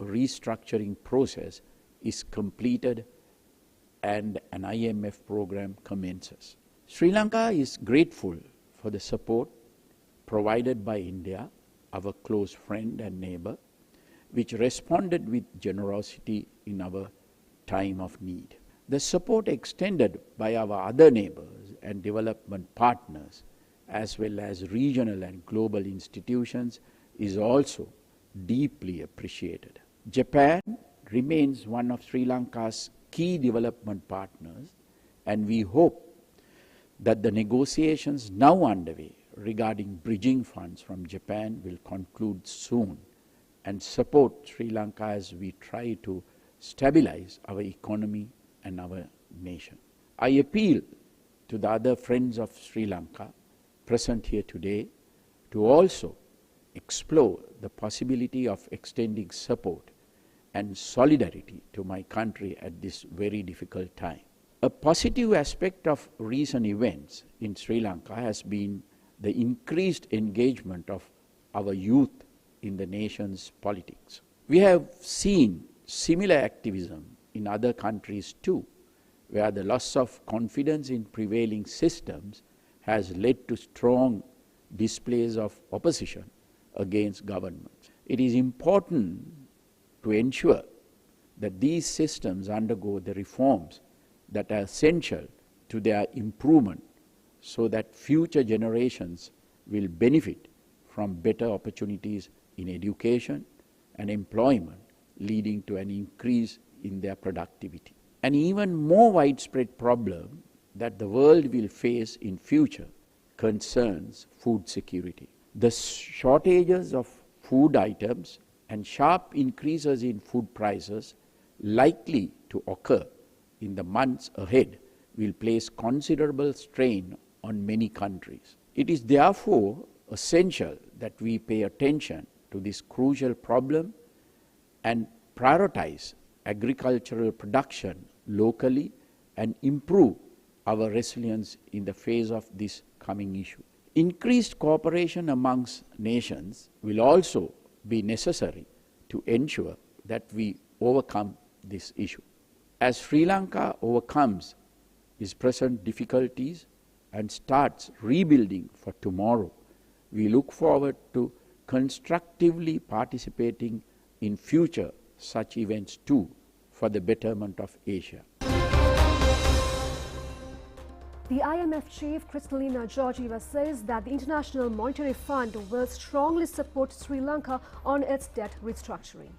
restructuring process is completed and an IMF program commences. Sri Lanka is grateful for the support provided by India, our close friend and neighbor, which responded with generosity in our time of need. The support extended by our other neighbors and development partners, as well as regional and global institutions, is also deeply appreciated. Japan remains one of Sri Lanka's key development partners, and we hope that the negotiations now underway regarding bridging funds from Japan will conclude soon and support Sri Lanka as we try to stabilize our economy and our nation. I appeal to the other friends of Sri Lanka present here today to also explore the possibility of extending support and solidarity to my country at this very difficult time. A positive aspect of recent events in Sri Lanka has been the increased engagement of our youth in the nation's politics. We have seen similar activism in other countries too, where the loss of confidence in prevailing systems has led to strong displays of opposition against governments. It is important to ensure that these systems undergo the reforms that are essential to their improvement so that future generations will benefit from better opportunities in education and employment, leading to an increase in their productivity. An even more widespread problem that the world will face in future concerns food security. The shortages of food items and sharp increases in food prices likely to occur in the months ahead will place considerable strain on many countries. It is therefore essential that we pay attention to this crucial problem and prioritize agricultural production locally and improve our resilience in the face of this coming issue. Increased cooperation amongst nations will also be necessary to ensure that we overcome this issue. As Sri Lanka overcomes its present difficulties and starts rebuilding for tomorrow, we look forward to constructively participating in future such events too for the betterment of Asia. The IMF chief, Kristalina Georgieva, says that the International Monetary Fund will strongly support Sri Lanka on its debt restructuring.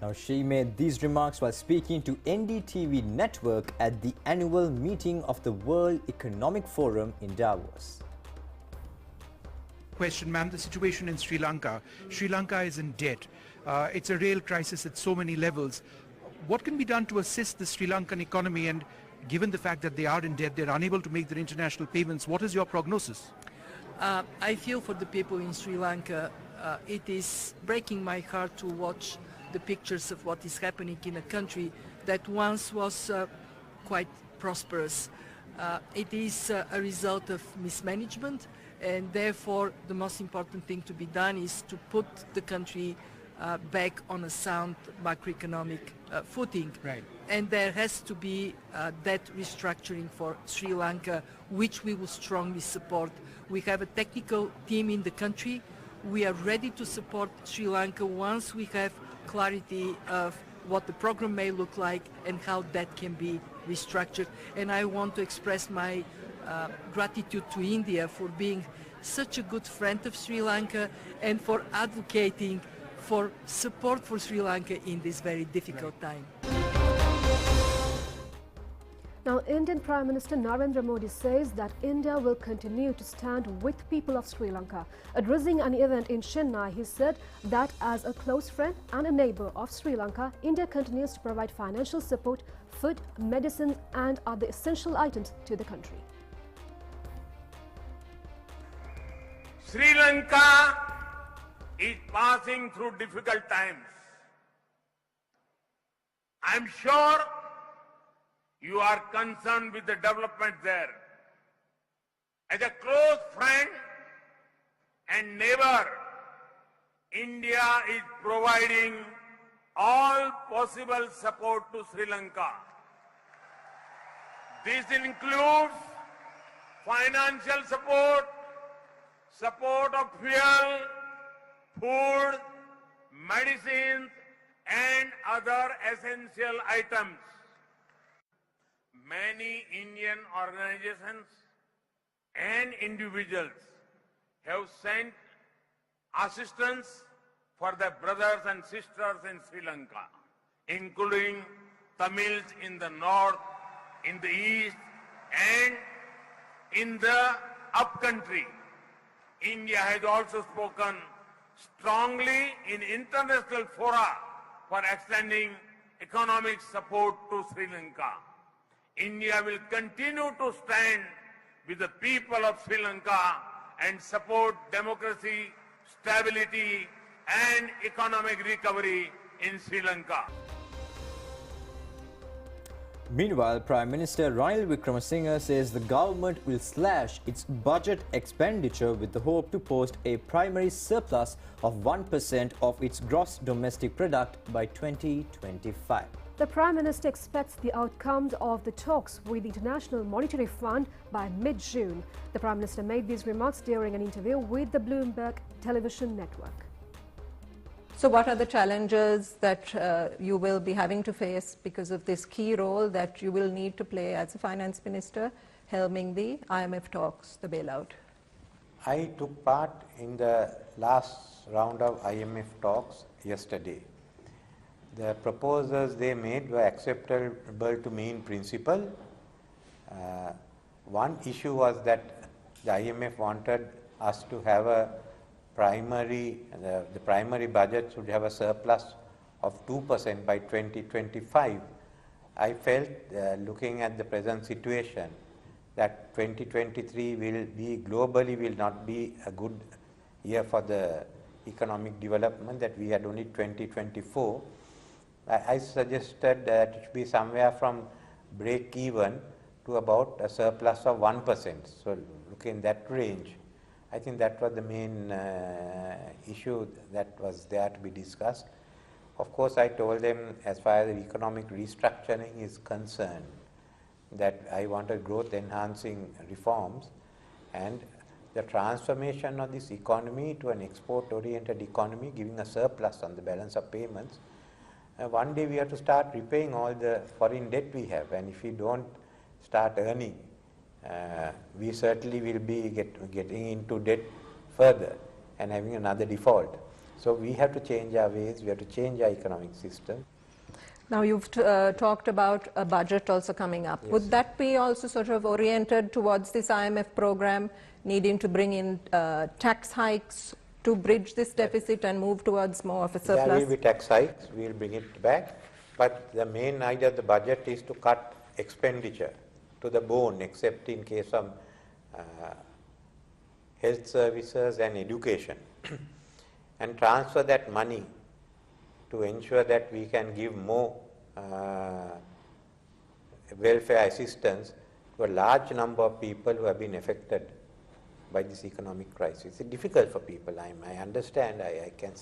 Now, she made these remarks while speaking to NDTV Network at the annual meeting of the World Economic Forum in Davos. Question, ma'am, the situation in Sri Lanka. Sri Lanka is in debt. It's a real crisis at so many levels. What can be done to assist the Sri Lankan economy, and given the fact that they are in debt, they're unable to make their international payments, what is your prognosis? I feel for the people in Sri Lanka. It is breaking my heart to watch the pictures of what is happening in a country that once was quite prosperous. It is a result of mismanagement, and therefore the most important thing to be done is to put the country back on a sound macroeconomic footing. Right. And there has to be debt restructuring for Sri Lanka, which we will strongly support. We have a technical team in the country. We are ready to support Sri Lanka once we have clarity of what the program may look like and how that can be restructured. And I want to express my gratitude to India for being such a good friend of Sri Lanka and for advocating for support for Sri Lanka in this very difficult time. Now, Indian Prime Minister Narendra Modi says that India will continue to stand with people of Sri Lanka. Addressing an event in Chennai, he said that as a close friend and a neighbor of Sri Lanka, India continues to provide financial support, food, medicine and other essential items to the country. Sri Lanka is passing through difficult times. I'm sure you are concerned with the development there. As a close friend and neighbor, India is providing all possible support to Sri Lanka. This includes financial support, support of fuel, food, medicines, and other essential items. Many Indian organizations and individuals have sent assistance for their brothers and sisters in Sri Lanka, including Tamils in the north, in the east, and in the upcountry. India has also spoken strongly in international fora for extending economic support to Sri Lanka. India will continue to stand with the people of Sri Lanka and support democracy, stability, and economic recovery in Sri Lanka. Meanwhile, Prime Minister Ranil Wickremesinghe says the government will slash its budget expenditure with the hope to post a primary surplus of 1% of its gross domestic product by 2025. The Prime Minister expects the outcomes of the talks with the International Monetary Fund by mid-June. The Prime Minister made these remarks during an interview with the Bloomberg television network. So what are the challenges that you will be having to face because of this key role that you will need to play as a finance minister, helming the IMF talks, the bailout? I took part in the last round of IMF talks yesterday. The proposals they made were acceptable to me in principle. One issue was that the IMF wanted us to have a primary, the primary budget should have a surplus of 2% by 2025. I felt, looking at the present situation, that 2023 will be globally will not be a good year for the economic development, that we had only 2024. I suggested that it should be somewhere from break even to about a surplus of 1%. So look in that range. I think that was the main issue that was there to be discussed. Of course, I told them as far as the economic restructuring is concerned, that I wanted growth enhancing reforms, and the transformation of this economy to an export oriented economy, giving a surplus on the balance of payments. One day we have to start repaying all the foreign debt we have, and if we don't start earning, we certainly will be getting into debt further and having another default. So we have to change our ways, we have to change our economic system. Now you've talked about a budget also coming up. Yes. Would that be also sort of oriented towards this IMF program, needing to bring in tax hikes to bridge this deficit and move towards more of a surplus? There will be tax hikes, we will bring it back, but the main idea of the budget is to cut expenditure to the bone, except in case of health services and education, and transfer that money to ensure that we can give more welfare assistance to a large number of people who have been affected by this economic crisis. It's difficult for people. I understand, I can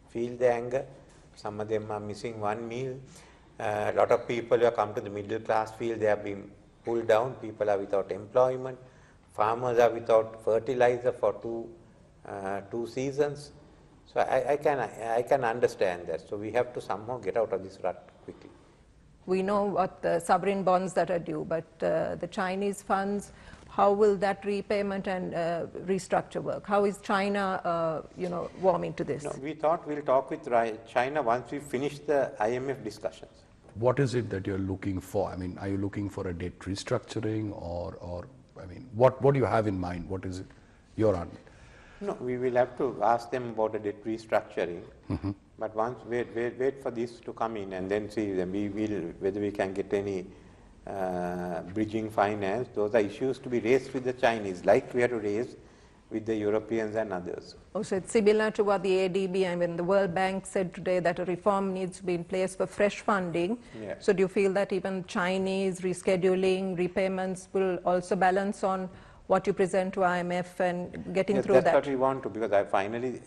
feel the anger. Some of them are missing one meal. A lot of people who have come to the middle class feel they have been pulled down. People are without employment. Farmers are without fertilizer for two seasons. So I can understand that. So we have to somehow get out of this rut quickly. We know what the sovereign bonds that are due, but the Chinese funds, how will that repayment and restructure work? How is China, warming to this? No, we thought we'll talk with China once we finish the IMF discussions. What is it that you're looking for? I mean, are you looking for a debt restructuring or I mean, what do you have in mind? What is it you're on? No, we will have to ask them about a debt restructuring. Mm-hmm. But once wait for this to come in and then see whether we can get any bridging finance. Those are issues to be raised with the Chinese, like we have to raise with the Europeans and others. Oh, so it's similar to what the ADB and when the World Bank said today that a reform needs to be in place for fresh funding. Yeah. So do you feel that even Chinese rescheduling, repayments will also balance on what you present to IMF and getting through that? That's what we want to, because finally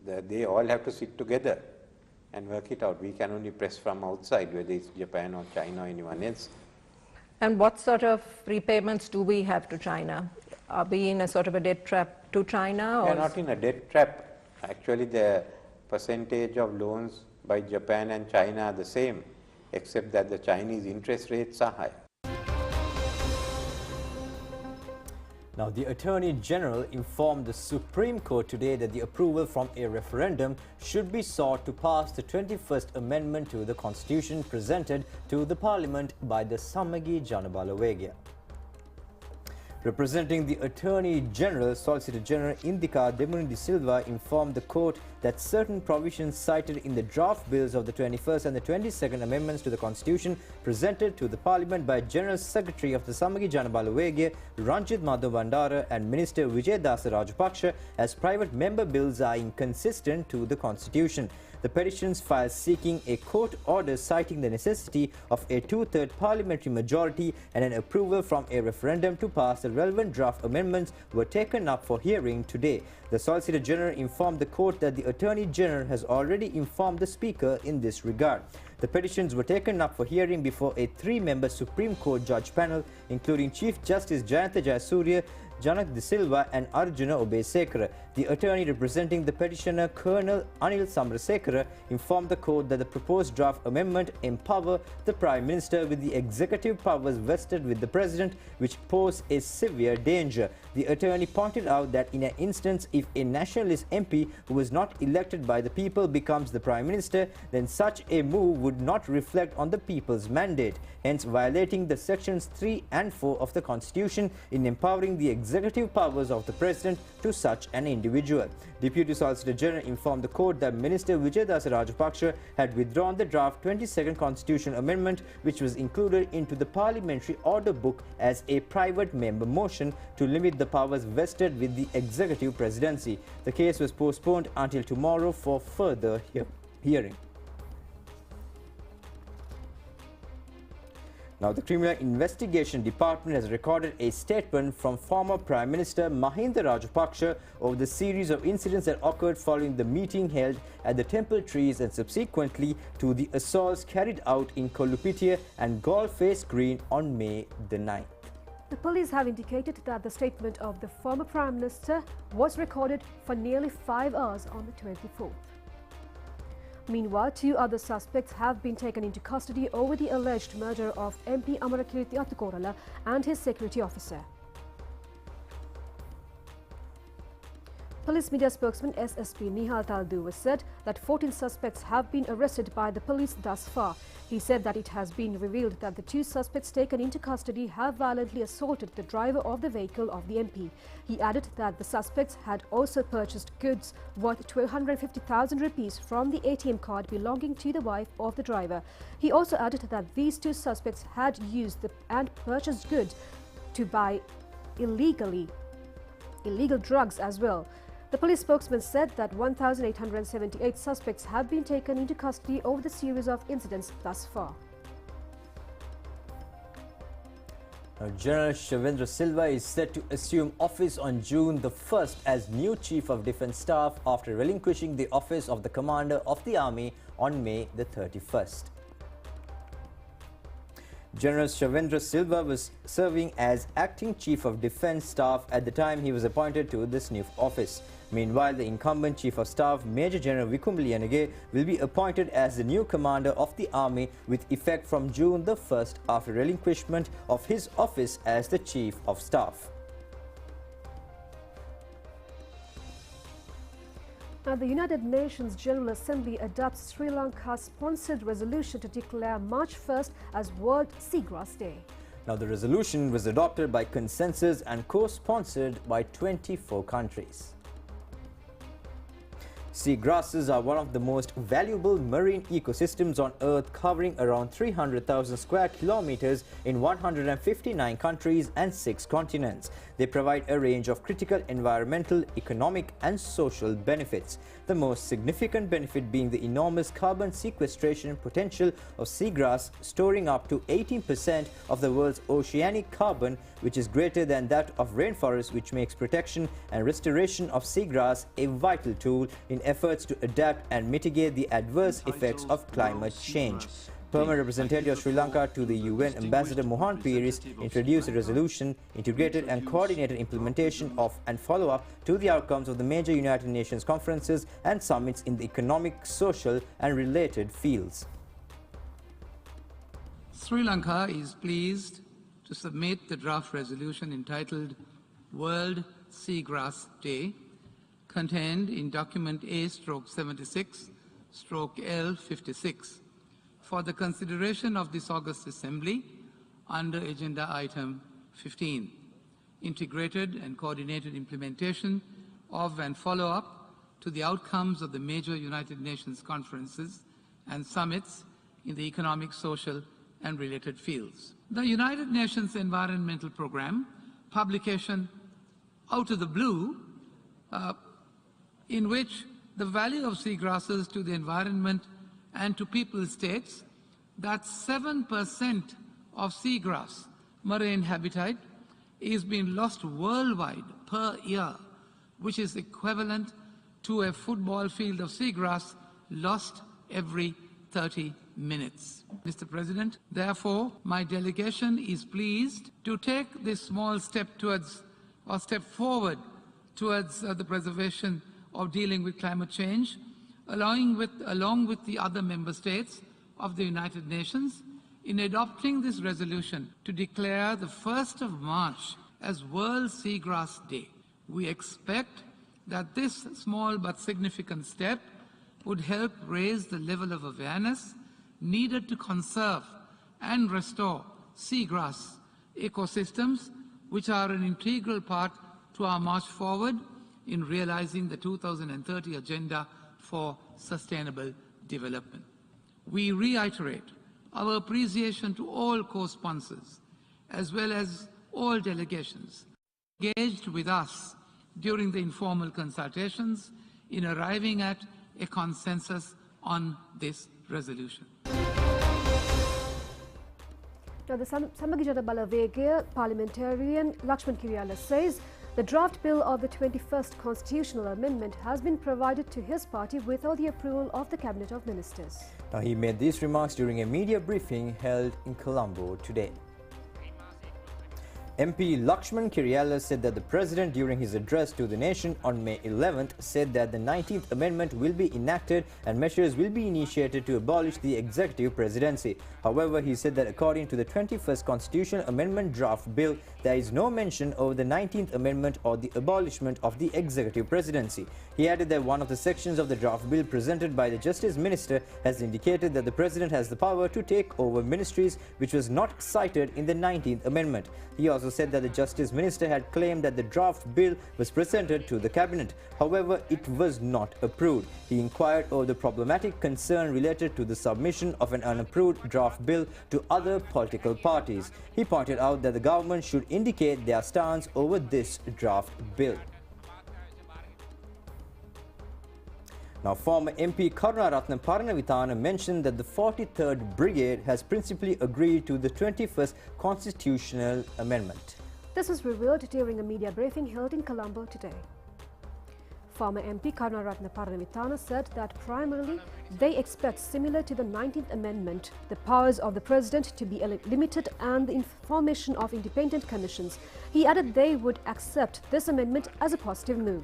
they all have to sit together and work it out. We can only press from outside, whether it's Japan or China or anyone else. And what sort of repayments do we have to China? Are we in a sort of a debt trap to China? We are not in a debt trap. Actually, the percentage of loans by Japan and China are the same, except that the Chinese interest rates are high. Now, the Attorney General informed the Supreme Court today that the approval from a referendum should be sought to pass the 21st Amendment to the Constitution presented to the Parliament by the Samagi Janabalawegya. Representing the Attorney General, Solicitor General Indika Demuni de Silva informed the court that certain provisions cited in the draft bills of the 21st and the 22nd Amendments to the Constitution presented to the Parliament by General Secretary of the Samagi Janabalawegya, Ranjit Madhavandara and Minister Vijay Dasa Rajapaksa as private member bills are inconsistent to the Constitution. The petitions filed seeking a court order citing the necessity of a two-third parliamentary majority and an approval from a referendum to pass the relevant draft amendments were taken up for hearing today. The Solicitor General informed the court that the Attorney General has already informed the Speaker in this regard. The petitions were taken up for hearing before a three-member Supreme Court judge panel, including Chief Justice Jayanta Jayasuriya, Janak De Silva and Arjuna Obesekara. The attorney representing the petitioner, Colonel Anil Samrasekara, informed the court that the proposed draft amendment empower the Prime Minister with the executive powers vested with the President, which pose a severe danger. The attorney pointed out that in an instance, if a nationalist MP who was not elected by the people becomes the Prime Minister, then such a move would not reflect on the people's mandate, hence violating the sections 3 and 4 of the Constitution in empowering the executive powers of the President to such an individual. Deputy Solicitor General informed the court that Minister Vijay Dasa Rajapaksa had withdrawn the draft 22nd Constitutional Amendment, which was included into the Parliamentary Order Book as a private member motion to limit the powers vested with the executive presidency. The case was postponed until tomorrow for further hearing. Now, the Criminal Investigation Department has recorded a statement from former Prime Minister Mahinda Rajapaksa over the series of incidents that occurred following the meeting held at the Temple Trees and subsequently to the assaults carried out in Kollupitia and Golface Green on May the 9th. The police have indicated that the statement of the former Prime Minister was recorded for nearly 5 hours on the 24th. Meanwhile, 2 other suspects have been taken into custody over the alleged murder of MP Amarakirti Attukorala and his security officer. Police media spokesman SSP Nihal Talduwa said that 14 suspects have been arrested by the police thus far. He said that it has been revealed that the 2 suspects taken into custody have violently assaulted the driver of the vehicle of the MP. He added that the suspects had also purchased goods worth 250,000 rupees from the ATM card belonging to the wife of the driver. He also added that these 2 suspects had used and purchased goods to buy illegal drugs as well. The police spokesman said that 1,878 suspects have been taken into custody over the series of incidents thus far. Now, General Shavendra Silva is set to assume office on June the 1st as new Chief of Defence Staff after relinquishing the office of the Commander of the Army on May the 31st. General Shavendra Silva was serving as Acting Chief of Defence Staff at the time he was appointed to this new office. Meanwhile, the incumbent Chief of Staff, Major General Vikumli Yanage, will be appointed as the new Commander of the Army with effect from June the 1st after relinquishment of his office as the Chief of Staff. Now, the United Nations General Assembly adopts Sri Lanka's sponsored resolution to declare March 1st as World Seagrass Day. Now, the resolution was adopted by consensus and co-sponsored by 24 countries. Seagrasses are one of the most valuable marine ecosystems on Earth, covering around 300,000 square kilometers in 159 countries and 6 continents. They provide a range of critical environmental, economic and social benefits. the most significant benefit being the enormous carbon sequestration potential of seagrass, storing up to 18% of the world's oceanic carbon, which is greater than that of rainforests, which makes protection and restoration of seagrass a vital tool in efforts to adapt and mitigate the adverse effects of climate change. Permanent representative of Sri Lanka to the UN Ambassador Mohan Piris introduced a resolution, integrated and coordinated implementation of and follow-up to the outcomes of the major United Nations conferences and summits in the economic, social and related fields. Sri Lanka is pleased to submit the draft resolution entitled World Seagrass Day, contained in document A/76/L56, for the consideration of this August Assembly under Agenda Item 15, integrated and coordinated implementation of and follow-up to the outcomes of the major United Nations conferences and summits in the economic, social and related fields. The United Nations Environmental Programme publication Out of the Blue, in which the value of seagrasses to the environment and to people states that 7% of seagrass marine habitat is being lost worldwide per year, which is equivalent to a football field of seagrass lost every 30 minutes. Mr. President, therefore, my delegation is pleased to take this small step forward towards the preservation of dealing with climate change, along with the other member states of the United Nations, in adopting this resolution to declare the 1st of March as World Seagrass Day. We expect that this small but significant step would help raise the level of awareness needed to conserve and restore seagrass ecosystems, which are an integral part to our march forward in realizing the 2030 Agenda for Sustainable Development. We reiterate our appreciation to all co-sponsors, as well as all delegations engaged with us during the informal consultations in arriving at a consensus on this resolution. Now, the Samagijana Balavegya parliamentarian Lakshman Kirialla says the draft bill of the 21st Constitutional Amendment has been provided to his party without the approval of the Cabinet of Ministers. Now, he made these remarks during a media briefing held in Colombo today. MP Lakshman Kirialla said that the President, during his address to the nation on May 11th, said that the 19th Amendment will be enacted and measures will be initiated to abolish the executive presidency. However, he said that according to the 21st Constitutional Amendment draft bill, there is no mention of the 19th Amendment or the abolishment of the executive presidency. He added that one of the sections of the draft bill presented by the Justice Minister has indicated that the President has the power to take over ministries, which was not cited in the 19th Amendment. He also said that the Justice Minister had claimed that the draft bill was presented to the Cabinet. However, it was not approved. He inquired over the problematic concern related to the submission of an unapproved draft bill to other political parties. He pointed out that the government should indicate their stance over this draft bill. Now, former MP Karunaratne Paranavithana mentioned that the 43rd Brigade has principally agreed to the 21st Constitutional Amendment. This was revealed during a media briefing held in Colombo today. Former MP Karunaratne Paranavithana said that primarily they expect, similar to the 19th Amendment, the powers of the President to be limited and the formation of independent commissions. He added they would accept this amendment as a positive move.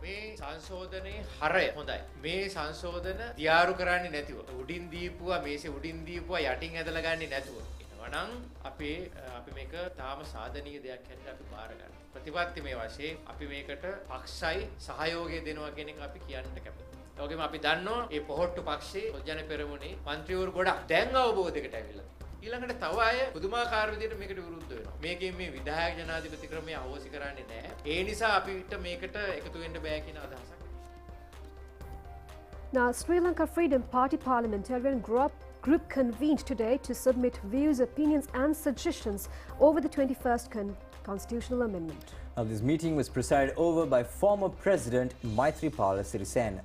මේ සංශෝධනයේ හරය හොඳයි. මේ සංශෝධන තියාරු කරන්නේ නැතිව උඩින් දීපුවා මේසේ උඩින් දීපුවා යටින් ඇදලා ගන්නේ නැතුව එනවනම් අපි මේක තාම සාධනීය දෙයක් හැටියට අපි බාර ගන්න. ප්‍රතිපත්තිමය වශයෙන් අපි මේකට පක්ෂයි සහයෝගය දෙනවා කියන එක අපි කියන්න කැමතියි. ඒ වගේම අපි දන්නවා මේ පොහොට්ටු පක්ෂයේ ජන පෙරමුණේ മന്ത്രിවරු ගොඩක් දැන් අවබෝධයකට ඇවිල්ලා. ඊළඟට තව අය පුදුමාකාර විදිහට මේකට විරුද්ධ වෙනවා. මේකේ මේ විධායක ජනාධිපති ක්‍රමය අවශ්‍ය කරන්නේ නැහැ. ඒ නිසා අපිට මේකට එකතු වෙන්න බෑ කියන අදහසක්. Now, Sri Lanka Freedom Party parliamentarian group convened today to submit views, opinions and suggestions over the 21st constitutional amendment. Now, this meeting was presided over by former President Maithripala Sirisena.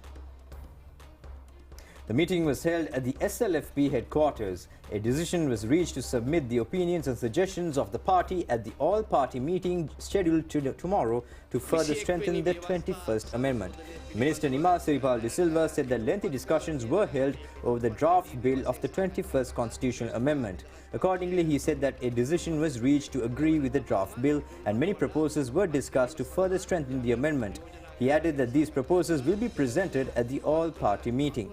The meeting was held at the SLFP headquarters. A decision was reached to submit the opinions and suggestions of the party at the all-party meeting scheduled tomorrow to further strengthen the 21st Amendment. Minister Nima Siripal de Silva said that lengthy discussions were held over the draft bill of the 21st Constitutional Amendment. Accordingly, he said that a decision was reached to agree with the draft bill and many proposals were discussed to further strengthen the amendment. He added that these proposals will be presented at the all-party meeting.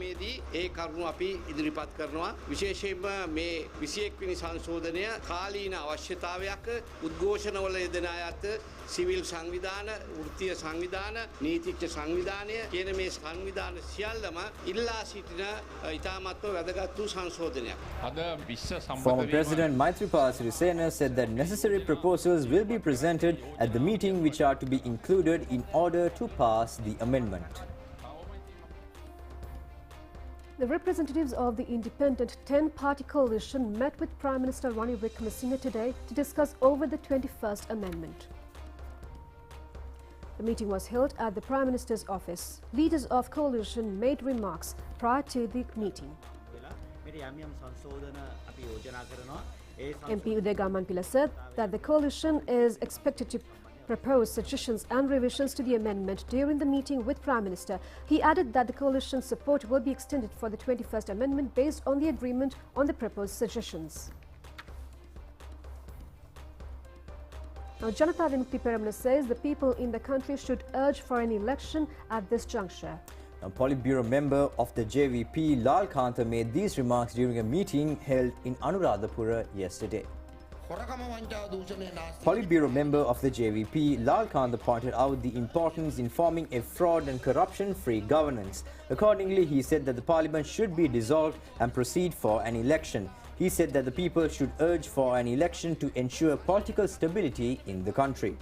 මේදී ඒ කරුණු අපි ඉදිරිපත් කරනවා විශේෂයෙන්ම මේ 21 වෙනි සංශෝධනය කාලීන අවශ්‍යතාවයක් උද්ඝෝෂණවල යෙදෙන අයට සිවිල් සංවිධාන වෘත්තීය සංවිධාන නීතිඥ සංවිධානය කියන මේ සංවිධාන සියල්ලම ඉල්ලා සිටින ඉතාමත්ව වැදගත් වූ සංශෝධනයක්. Former President Maithripala Sirisena said that necessary proposals will be presented at the meeting which are to be included in order to pass the amendment. The representatives of the independent 10-party coalition met with Prime Minister Ranil Wickremesinghe today to discuss over the 21st Amendment. The meeting was held at the Prime Minister's office. Leaders of coalition made remarks prior to the meeting. MP Uday Gamanpila said that the coalition is expected to propose suggestions and revisions to the amendment during the meeting with Prime Minister. He added that the coalition's support will be extended for the 21st Amendment based on the agreement on the proposed suggestions. Now, Janata Vimukti Peramana says the people in the country should urge for an election at this juncture. A Politburo member of the JVP, Lal Kanta, made these remarks during a meeting held in Anuradhapura yesterday. Politburo member of the JVP, Lal Kanta, pointed out the importance in forming a fraud and corruption-free governance. Accordingly, he said that the parliament should be dissolved and proceed for an election. He said that the people should urge for an election to ensure political stability in the country.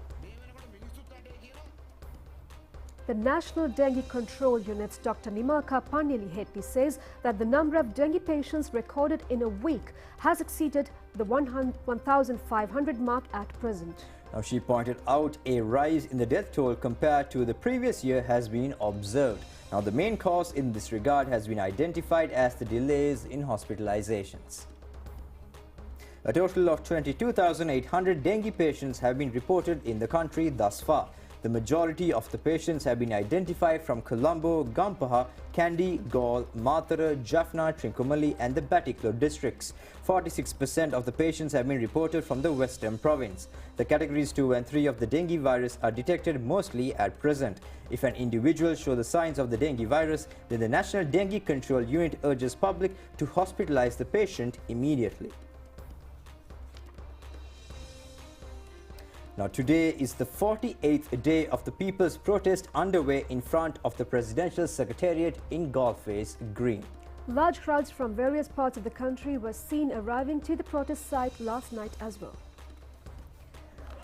The National Dengue Control Unit's Dr. Nimaka Panneli says that the number of dengue patients recorded in a week has exceeded the 1,500 mark at present. Now, she pointed out a rise in the death toll compared to the previous year has been observed. Now, the main cause in this regard has been identified as the delays in hospitalizations. A total of 22,800 dengue patients have been reported in the country thus far. The majority of the patients have been identified from Colombo, Gampaha, Kandy, Gaul, Matara, Jaffna, Trincomalee and the Batticaloa districts. 46% of the patients have been reported from the Western province. The categories 2 and 3 of the dengue virus are detected mostly at present. If an individual shows the signs of the dengue virus, then the National Dengue Control Unit urges public to hospitalize the patient immediately. Now, today is the 48th day of the people's protest underway in front of the Presidential Secretariat in Galface Green. Large crowds from various parts of the country were seen arriving to the protest site last night as well.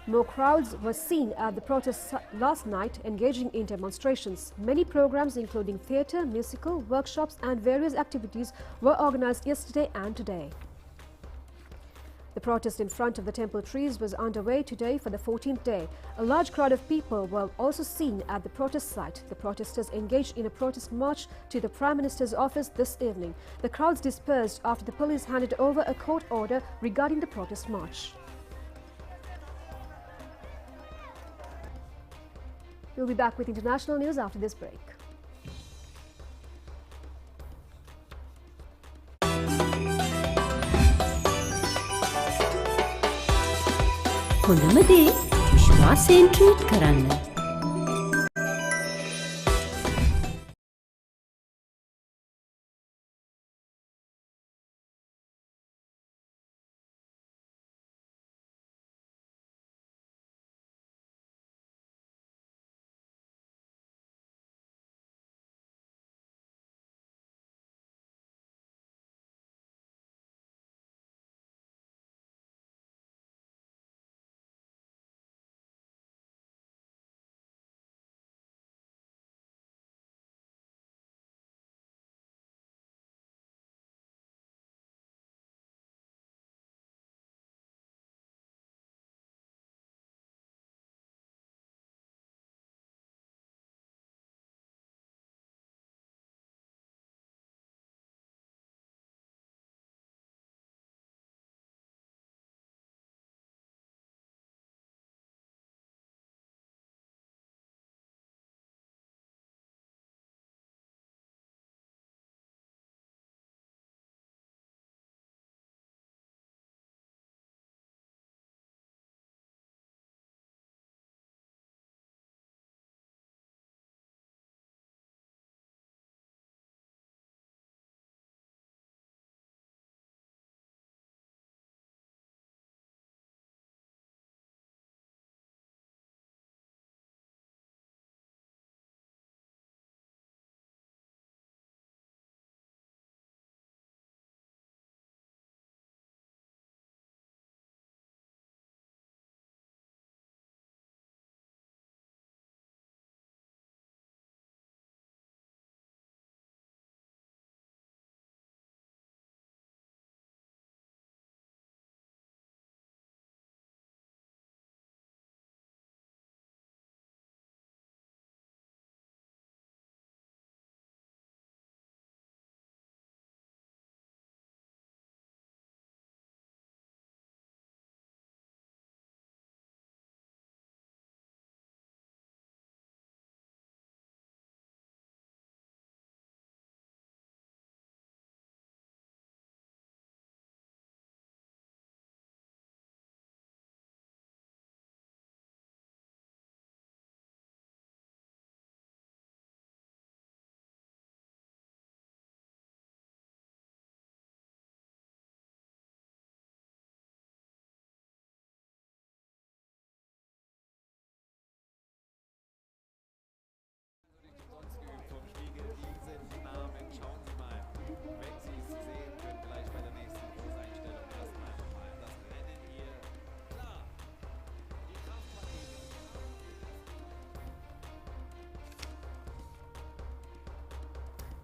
More crowds were seen at the protest last night engaging in demonstrations. Many programs including theatre, musical, workshops and various activities were organized yesterday and today. The protest in front of the temple trees was underway today for the 14th day. A large crowd of people were also seen at the protest site. The protesters engaged in a protest march to the Prime Minister's office this evening. The crowds dispersed after the police handed over a court order regarding the protest march. We'll be back with international news after this break. හොඳම දේ විශ්වාසයෙන් treat කරන්න.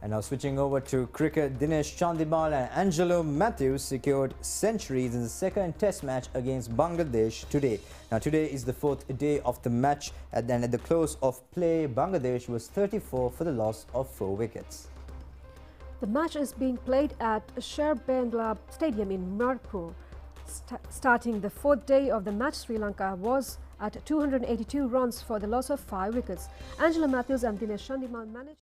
And now switching over to cricket, Dinesh Chandimal and Angelo Matthews secured centuries in the second test match against Bangladesh today. Now today is the fourth day of the match, and then at the close of play, Bangladesh was 34 for the loss of 4 wickets. The match is being played at Sher Bangla Stadium in Mirpur. Starting the fourth day of the match, Sri Lanka was at 282 runs for the loss of 5 wickets. Angelo Matthews and Dinesh Chandimal managed.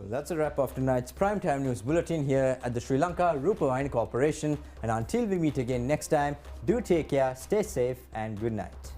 Well, that's a wrap of tonight's Primetime News Bulletin here at the Sri Lanka Rupavahini Corporation. And until we meet again next time, do take care, stay safe and good night.